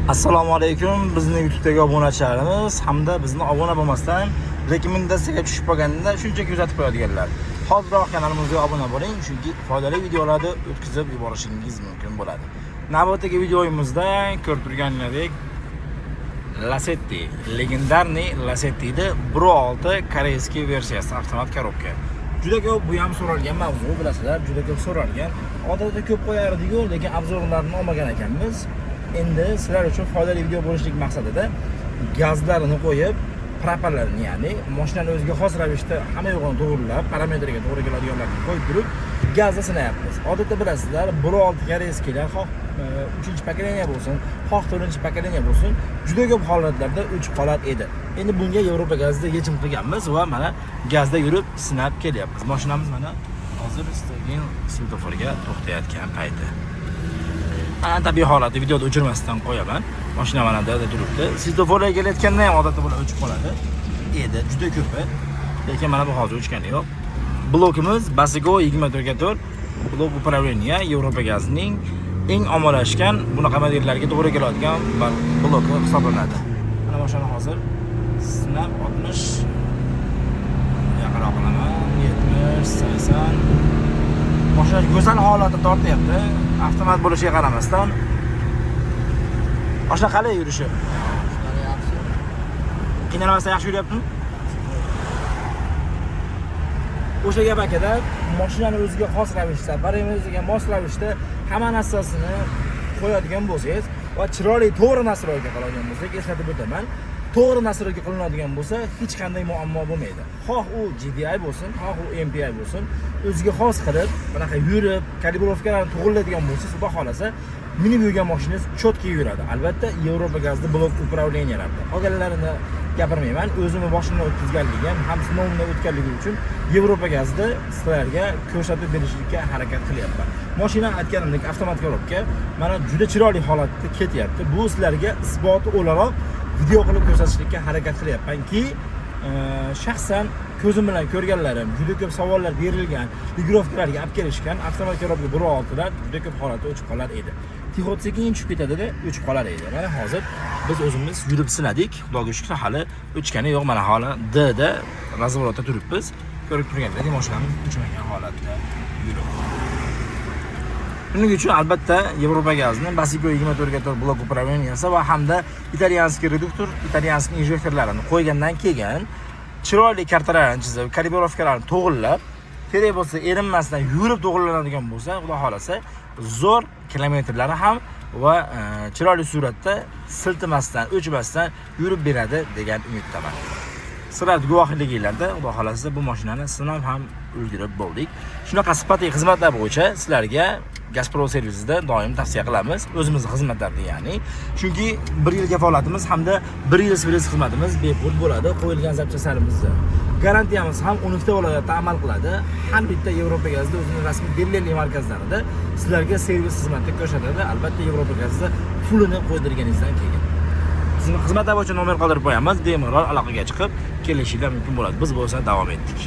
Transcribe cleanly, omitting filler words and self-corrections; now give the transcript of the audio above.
Assalomu alaykum. Bizning YouTube'dagi obunachilarimiz hamda bizni obuna bo'lmasdan rekomendatsiyaga tushib qolganda shunchaki kuzatib qo'yadiganlar. Hozirroq kanalimizga obuna bo'ling, chunki foydali videolarni o'tkazib yuborishingiz mumkin bo'ladi. Navbatdagi videomizda ko'rib turganingizdek Lacetti, legendarniy Lacettida Pro 6 koreyskiy versiyasi avtomat korobka. Juda ko'p bu ham so'ralgan mavzu, bilasizlar, juda ko'p so'ralgan. Odatda ko'p qo'yardik-ku, lekin obzorlarini olmagan ekanmiz. Endi sizlar uchun foydali video bo'lishlik maqsadida gazlarini qo'yib, propallarini, ya'ni mashinani o'ziga xos ravishda hamma yo'g'ini to'g'rilab, parametriga to'g'ri keladiganlarni qo'yib turib, gazni sinayapmiz. Odatda bilasizlar, Pro 6 koreyskiylar xoh 3-pokoleniya bo'lsin, xoh 4-pokoleniya bo'lsin, juda ko'p holatlarda 3 holat edi. Endi bunga Yevropa gazida yechim qilganmiz va mana gazda yurib sinab kelyapmiz. Mashinamiz mana hozir istalgan svetoforga to'xtayotgan payti. Tabiiy holatda videoda o'chirmasdan qo'yaman. Mashina mana da turibdi. Svetoforga kelayotganda ham odatda bular o'chib qoladi. Edi, juda ko'p. Lekin mana bu hozir o'chgani yo'q. Blokimiz Basigo 24/4 blok upravleniya Yevropa gazining eng ommalashgan bunaqa modellarga to'g'ri keladigan bloki hisoblanadi. Mana mashina hozir sinab 60 yaqinroq qilaman, 70, 80. Mashina go'zal holatda tortyapti. Avtomat bo'lishiga qaramasdan. Mashina qalay yurishi? Yaxshi. Qiynalmasdan yaxshi yuryaptimi? O'sha gap akada, mashinani o'ziga xos ravishda, parametriga mos ravishda hamma narsasini qo'yadigan bo'lsangiz va chiroyli to'g'ri nastroyga qiladigan bo'lsak, eslatib o'taman. To'g'ri nastroyga qilinadigan bo'lsa, hech qanday muammo bo'lmaydi. Xoh u GDI bo'lsin, xoh u MPI bo'lsin, o'ziga xos qilib, bunaqa yurib, kalibrovkalarni to'g'rilaydigan bo'lsa, xudo xolasa, minib yurgan mashinangiz chotki yuradi. Albatta, Yevropa gazida blok upravleniyalarda. Qolganlarini gapirmayman. O'zimni boshimdan o'tkazganligim, ham sinovimdan o'tganligim uchun Yevropa gazida sizlarga ko'rsatib berishga harakat qilyapman. Mashina aytganimdek avtomat korobka mana juda chiroyli holatda ketyapti. Bu sizlarga isboti o'laroq video qilib ko'rsatishga harakat qilyapmanki, shaxsan ko'zim bilan ko'rganlarim, juda ko'p savollar berilgan, ligirovkalarga olib kelishgan avtomat korobka Pro 6lar juda ko'p holatda o'chib qolar edi. Tixot sekin tushib ketadi-da, o'chib qolar edi. Mana hozir biz o'zimiz yurib sinadik. Xudoga shukr, hali o'chgani yo'q. Mana hali D da razvorotda turibmiz. Ko'rib turgandek, mashinamiz o'chmagan holatda yuribdi. Buning uchun albatta Yevropa gazining Basigo 24/4 blok upravleniyasi va hamda italyanskiy reduktor, italyanskiy injektorlarini qo'ygandan keyin chiroyli kartalarni chizib, kalibrovkalarni to'g'rilab, kerak bo'lsa erinmasdan yurib to'g'rilanadigan bo'lsa, xudo xolasa, zo'r kilometrlari ham va chiroyli suratda siltimasdan, o'chmasdan yurib beradi degan umiddaman. Sizlar guvohliginglarda xudo xolasa bu mashinani sinab ham ulgurib bo'ldik. Shunaqa sifatli xizmatlar bo'yicha sizlarga Gazprom servisida doim tavsiya qilamiz. O'zimizning xizmatlarni, ya'ni. Chunki 1 yil kafolatimiz hamda 1 yil servis xizmatimiz bepul bo'ladi. Qo'yilgan zapchaslarimizni garantiyamiz ham 12 ta viloyatda amal qiladi. Har bitta Yevropa gazida o'zining rasmiy dilerlik markazlarida sizlarga servis xizmati ko'rsatadi. Albatta Yevropa gazida pulini qo'ydirganingizdan keyin. Sizning xizmatlar bo'yicha nomer qoldirib qo'yamiz. Bemalol aloqaga chiqib kelishinglar mumkin bo'ladi. Biz bo'lsa davom etdik.